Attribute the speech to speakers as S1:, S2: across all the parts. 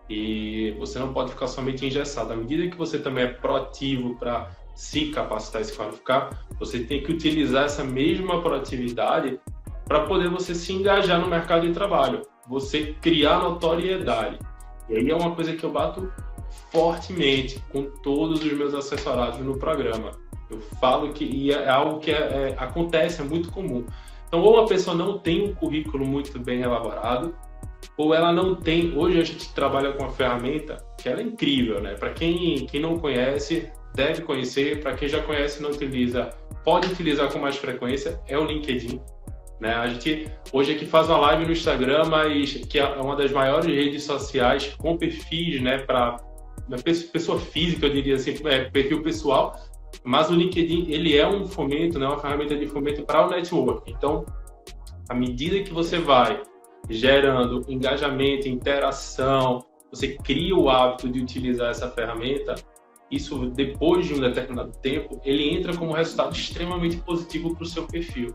S1: E você não pode ficar somente engessado. À medida que você também é proativo para se capacitar e se qualificar, você tem que utilizar essa mesma proatividade para poder você se engajar no mercado de trabalho, você criar notoriedade. E aí é uma coisa que eu bato fortemente com todos os meus assessorados no programa. Eu falo que é algo que acontece, é muito comum. Então, ou a pessoa não tem um currículo muito bem elaborado, ou ela não tem... Hoje a gente trabalha com uma ferramenta que ela é incrível, né? Para quem não conhece, deve conhecer. Para quem já conhece e não utiliza, pode utilizar com mais frequência, é o LinkedIn. Né? A gente hoje aqui faz uma live no Instagram, mas que é uma das maiores redes sociais com perfis, né, para pessoa física, eu diria assim, perfil pessoal, mas o LinkedIn, ele é um fomento, né, uma ferramenta de fomento para o network. Então, à medida que você vai gerando engajamento, interação, você cria o hábito de utilizar essa ferramenta, isso, depois de um determinado tempo, ele entra como resultado extremamente positivo para o seu perfil.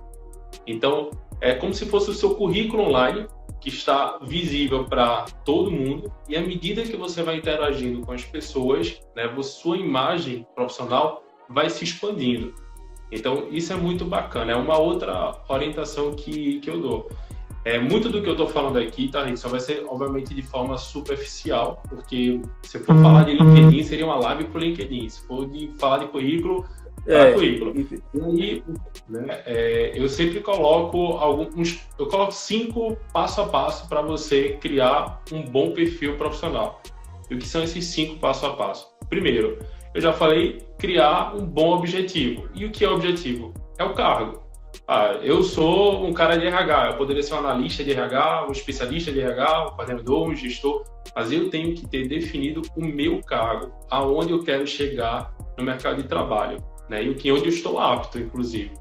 S1: Então, é como se fosse o seu currículo online, que está visível para todo mundo, e à medida que você vai interagindo com as pessoas, né, sua imagem profissional vai se expandindo. Então, isso é muito bacana, é uma outra orientação que eu dou. Muito do que eu estou falando aqui, tá, Rick, só vai ser, obviamente, de forma superficial, porque se for falar de LinkedIn, seria uma live para o LinkedIn. Se for falar de currículo, currículo. E aí, né, eu sempre coloco eu coloco 5 passo a passo para você criar um bom perfil profissional. E o que são esses 5 passo a passo? Primeiro, eu já falei, criar um bom objetivo. E o que é o objetivo? É o cargo. Eu sou um cara de RH, eu poderia ser um analista de RH, um especialista de RH, um coordenador, um gestor, mas eu tenho que ter definido o meu cargo, aonde eu quero chegar no mercado de trabalho, né? E onde eu estou apto, inclusive.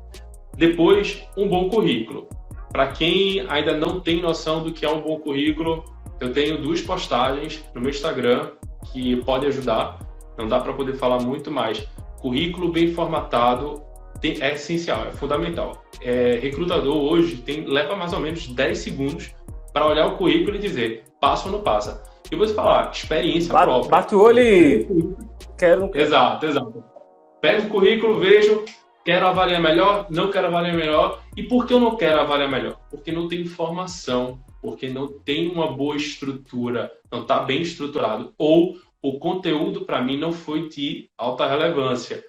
S1: Depois, um bom currículo. Para quem ainda não tem noção do que é um bom currículo, eu tenho 2 postagens no meu Instagram que podem ajudar, não dá para poder falar muito mais. Currículo bem formatado é essencial, é fundamental. Recrutador hoje leva mais ou menos 10 segundos para olhar o currículo e dizer passa ou não passa. E você falar, experiência própria.
S2: Bate o olho e quero.
S1: Exato. Pego o currículo, vejo, quero avaliar melhor, não quero avaliar melhor. E por que eu não quero avaliar melhor? Porque não tem informação, porque não tem uma boa estrutura, não está bem estruturado. Ou o conteúdo, para mim, não foi de alta relevância.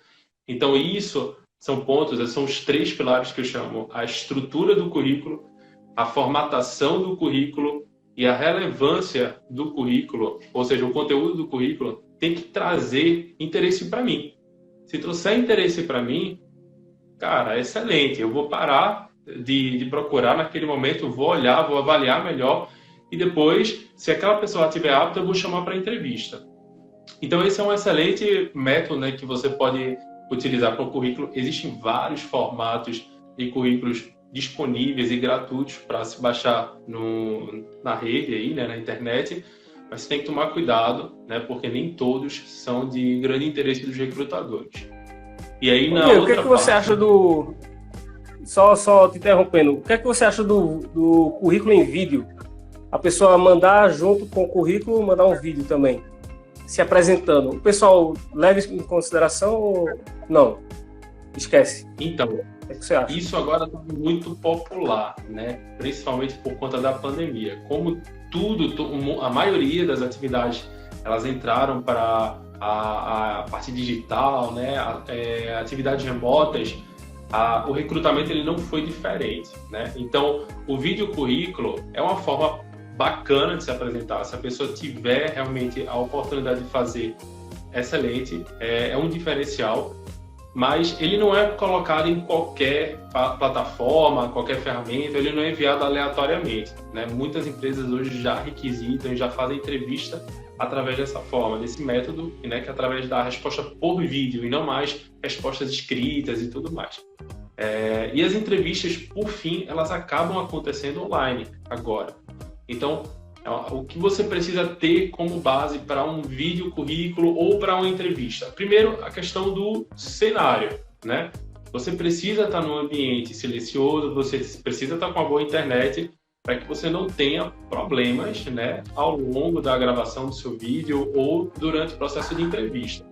S1: Então, isso são pontos, são os 3 pilares que eu chamo: a estrutura do currículo, a formatação do currículo e a relevância do currículo, ou seja, o conteúdo do currículo tem que trazer interesse para mim. Se trouxer interesse para mim, cara, é excelente. Eu vou parar de procurar naquele momento, vou olhar, vou avaliar melhor e depois, se aquela pessoa estiver apta, eu vou chamar para entrevista. Então, esse é um excelente método, né, que você pode utilizar para o currículo. Existem vários formatos de currículos disponíveis e gratuitos para se baixar na rede, aí, né, na internet, mas você tem que tomar cuidado, né, porque nem todos são de grande interesse dos recrutadores. E aí,
S2: o que é que você acha do... Só te interrompendo, o que é que você acha do currículo em vídeo? A pessoa mandar junto com o currículo, mandar um vídeo também, se apresentando. O pessoal leva isso em consideração ou não? Esquece.
S1: Então,
S2: o que você acha?
S1: Isso agora está muito popular, né? Principalmente por conta da pandemia. Como a maioria das atividades, elas entraram para a parte digital, né? Atividades remotas, o recrutamento ele não foi diferente, né? Então, o vídeo currículo é uma forma bacana de se apresentar. Se a pessoa tiver realmente a oportunidade de fazer, excelente, é um diferencial, mas ele não é colocado em qualquer plataforma, qualquer ferramenta, ele não é enviado aleatoriamente, né? Muitas empresas hoje já requisitam e já fazem entrevista através dessa forma, desse método, né, que é através da resposta por vídeo e não mais respostas escritas e tudo mais. E as entrevistas, por fim, elas acabam acontecendo online agora. Então, o que você precisa ter como base para um vídeo currículo ou para uma entrevista? Primeiro, a questão do cenário, né? Você precisa estar num ambiente silencioso, você precisa estar com uma boa internet, para que você não tenha problemas, né, ao longo da gravação do seu vídeo ou durante o processo de entrevista.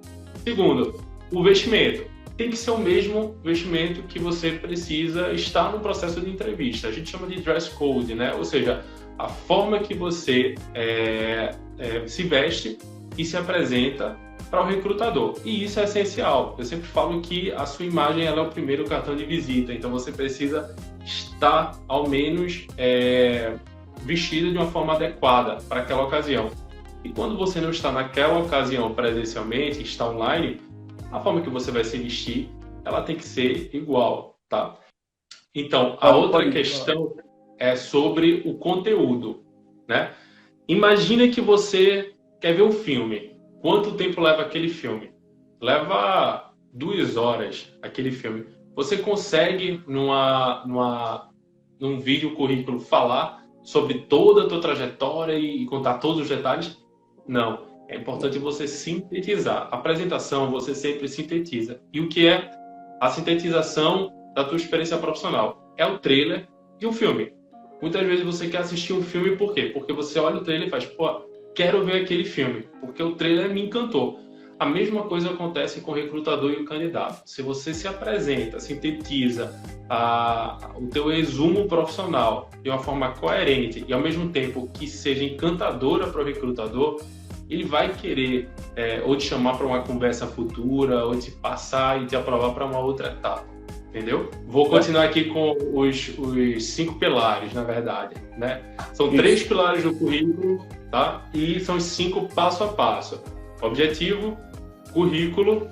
S1: Segundo, o vestimento. Tem que ser o mesmo vestimento que você precisa estar no processo de entrevista. A gente chama de dress code, né? Ou seja, a forma que você se veste e se apresenta para o recrutador. E isso é essencial. Eu sempre falo que a sua imagem ela é o primeiro cartão de visita, então você precisa estar, ao menos, vestido de uma forma adequada para aquela ocasião. E quando você não está naquela ocasião presencialmente, está online, a forma que você vai se vestir, ela tem que ser igual, tá? Então, a outra questão é sobre o conteúdo, né? Imagina que você quer ver um filme. Quanto tempo leva aquele filme? Leva 2 horas aquele filme. Você consegue, num vídeo currículo, falar sobre toda a tua trajetória e contar todos os detalhes? Não. É importante você sintetizar. A apresentação, você sempre sintetiza. E o que é a sintetização da tua experiência profissional? É o trailer de um filme. Muitas vezes você quer assistir um filme, por quê? Porque você olha o trailer e faz, pô, quero ver aquele filme, porque o trailer me encantou. A mesma coisa acontece com o recrutador e o candidato. Se você se apresenta, sintetiza o teu resumo profissional de uma forma coerente e, ao mesmo tempo, que seja encantadora para o recrutador, ele vai querer ou te chamar para uma conversa futura, ou te passar e te aprovar para uma outra etapa, entendeu? Vou continuar aqui com os 5 pilares, na verdade, né? São 3 pilares do currículo, tá? E são os 5 passo a passo. Objetivo, currículo,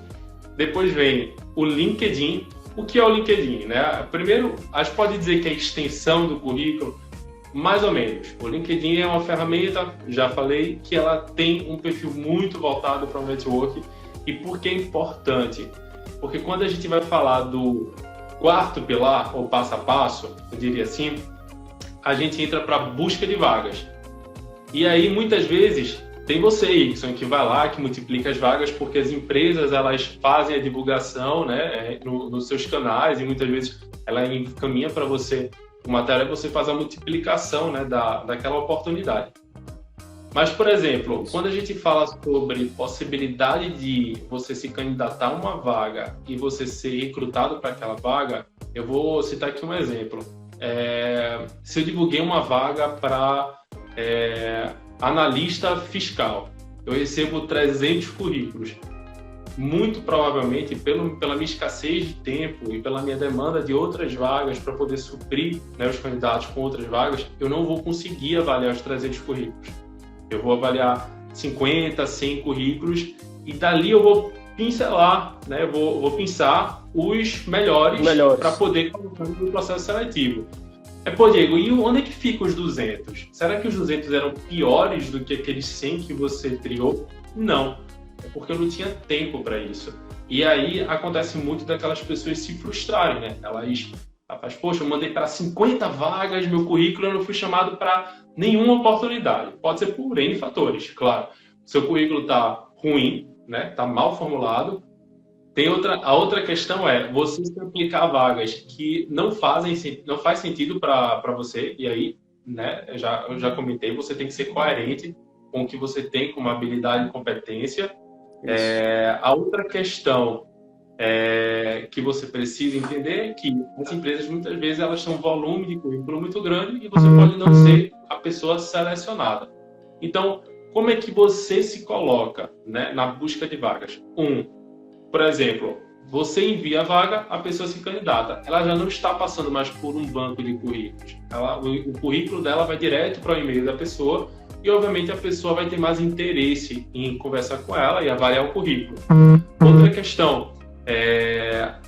S1: depois vem o LinkedIn. O que é o LinkedIn, né? Primeiro, a gente pode dizer que é a extensão do currículo, mais ou menos. O LinkedIn é uma ferramenta, já falei, que ela tem um perfil muito voltado para o network. E por que é importante? Porque quando a gente vai falar do 4º pilar, ou passo a passo, eu diria assim, a gente entra para a busca de vagas. E aí, muitas vezes, tem você, Ixon, que vai lá, que multiplica as vagas, porque as empresas elas fazem a divulgação, né, nos seus canais, e muitas vezes ela encaminha para você o material, você faz a multiplicação, né, daquela oportunidade. Mas, por exemplo, quando a gente fala sobre possibilidade de você se candidatar a uma vaga e você ser recrutado para aquela vaga, eu vou citar aqui um exemplo. Se eu divulguei uma vaga para analista fiscal, eu recebo 300 currículos. Muito provavelmente, pela minha escassez de tempo e pela minha demanda de outras vagas para poder suprir, né, os candidatos com outras vagas, eu não vou conseguir avaliar os 300 currículos. Eu vou avaliar 50, 100 currículos e dali eu vou pincelar, né, vou pensar os melhores. Para poder colocar no processo seletivo. Pô, Diego, e onde é que ficam os 200? Será que os 200 eram piores do que aqueles 100 que você triou? Não. É porque eu não tinha tempo para isso. E aí acontece muito daquelas pessoas se frustrarem, né? Elas fazem, poxa, eu mandei para 50 vagas, meu currículo, eu não fui chamado para nenhuma oportunidade. Pode ser por N fatores, claro. Seu currículo está ruim, né? Está mal formulado. A outra questão é você se aplicar a vagas que não faz sentido para você. E aí, né? Eu já comentei, você tem que ser coerente com o que você tem como habilidade e competência. A outra questão que você precisa entender é que as empresas, muitas vezes, elas têm um volume de currículo muito grande e você pode não ser a pessoa selecionada. Então, como é que você se coloca, né, na busca de vagas? Por exemplo, você envia a vaga, a pessoa se candidata. Ela já não está passando mais por um banco de currículos. O currículo dela vai direto para o e-mail da pessoa e, obviamente, a pessoa vai ter mais interesse em conversar com ela e avaliar o currículo. Outra questão,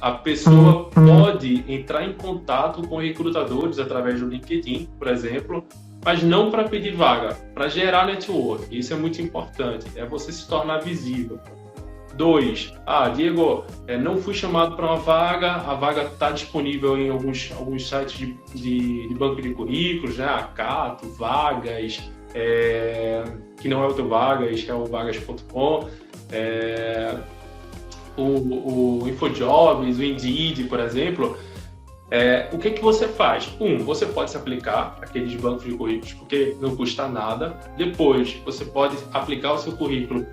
S1: a pessoa pode entrar em contato com recrutadores através do LinkedIn, por exemplo, mas não para pedir vaga, para gerar network. Isso é muito importante, é você se tornar visível. 2, Diego, não fui chamado para uma vaga, a vaga está disponível em alguns sites de banco de currículos, né? Acato, Vagas, que não é o teu Vagas, que é o vagas.com, o InfoJobs, o Indeed, por exemplo. O que você faz? Você pode se aplicar aqueles bancos de currículos porque não custa nada. Depois, você pode aplicar o seu currículo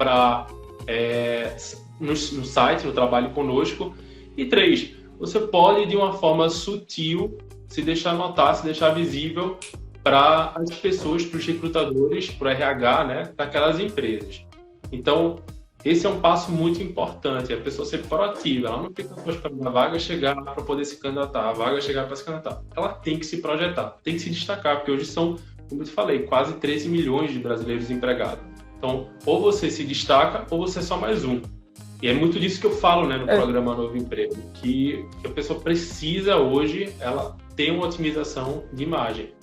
S1: no site, no Trabalhe Conosco. E 3, você pode, de uma forma sutil, se deixar notar, se deixar visível para as pessoas, para os recrutadores, para o RH, né, daquelas empresas. Então, esse é um passo muito importante, a pessoa ser proativa, ela não fica só esperando a vaga chegar para poder se candidatar, a vaga chegar para se candidatar. Ela tem que se projetar, tem que se destacar, porque hoje são, como eu te falei, quase 13 milhões de brasileiros empregados. Então, ou você se destaca, ou você é só mais um. E é muito disso que eu falo, né, no programa Novo Emprego, que a pessoa precisa hoje, ela ter uma otimização de imagem.